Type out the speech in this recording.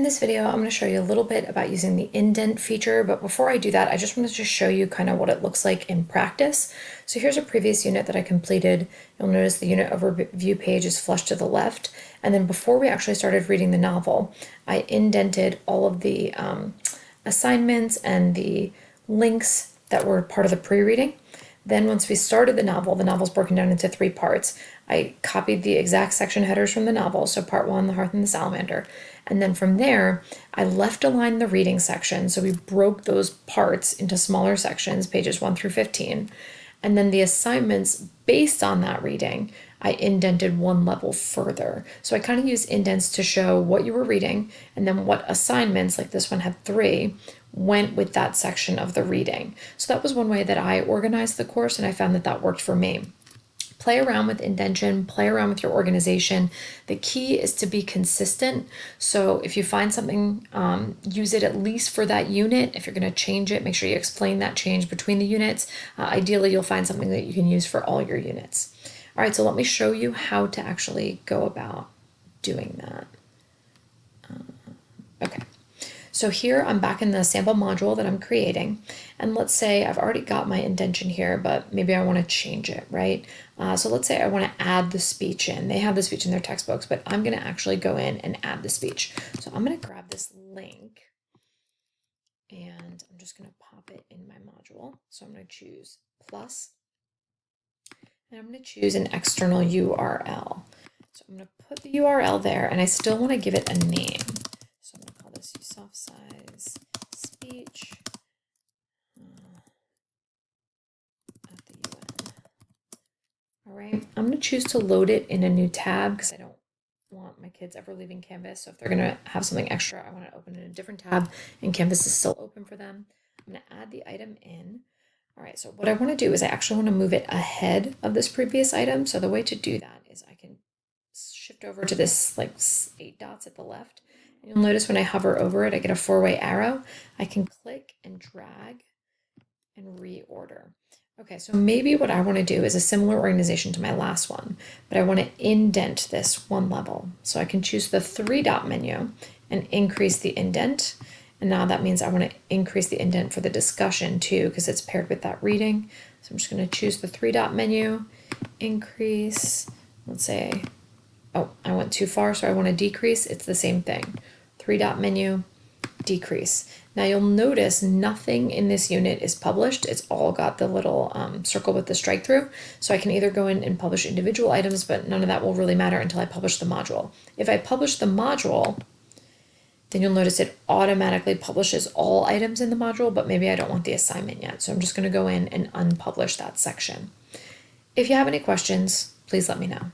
In this video, I'm going to show you a little bit about using the indent feature, but before I do that, I just want to just show you kind of what it looks like in practice. So here's a previous unit that I completed. You'll notice the unit overview page is flushed to the left, and then before we actually started reading the novel, I indented all of the assignments and the links that were part of the pre-reading. Then once we started the novel's broken down into 3 parts. I copied the exact section headers from the novel, so part 1, the hearth and the salamander. And then from there, I left aligned the reading section, so we broke those parts into smaller sections, pages 1 through 15. And then the assignments based on that reading, I indented 1 level further. So I kind of use indents to show what you were reading, and then what assignments, like this one had 3, went with that section of the reading. So that was one way that I organized the course, and I found that that worked for me. Play around with indentation, play around with your organization. The key is to be consistent. So if you find something, use it at least for that unit. If you're going to change it, make sure you explain that change between the units. Ideally, you'll find something that you can use for all your units. All right, so let me show you how to actually go about doing that. Okay. So here I'm back in the sample module that I'm creating, and let's say I've already got my indentation here, but maybe I want to change it, right? So let's say I want to add the speech in. They have the speech in their textbooks, but I'm going to actually go in and add the speech. So I'm going to grab this link, and I'm just going to pop it in my module. So I'm going to choose plus, and I'm going to choose an external URL. So I'm going to put the URL there, and I still want to give it a name. So I'm going to call this soft size speech at the UN. All right, I'm going to choose to load it in a new tab because I don't want my kids ever leaving Canvas. So if they're going to have something extra, I want to open it in a different tab, and Canvas is still open for them. I'm going to add the item in. All right, so what I want to do is I actually want to move it ahead of this previous item. So the way to do that is I can shift over to this like 8 dots at the left. And you'll notice when I hover over it, I get a 4-way arrow. I can click and drag and reorder. Okay, so maybe what I want to do is a similar organization to my last one, but I want to indent this 1 level. So I can choose the 3-dot menu and increase the indent. And now that means I want to increase the indent for the discussion too, because it's paired with that reading. So I'm just going to choose the 3-dot menu, increase, let's say, oh, I went too far, so I want to decrease. It's the same thing. 3-dot menu, decrease. Now you'll notice nothing in this unit is published. It's all got the little circle with the strike through. So I can either go in and publish individual items, but none of that will really matter until I publish the module. If I publish the module, then you'll notice it automatically publishes all items in the module, but maybe I don't want the assignment yet. So I'm just going to go in and unpublish that section. If you have any questions, please let me know.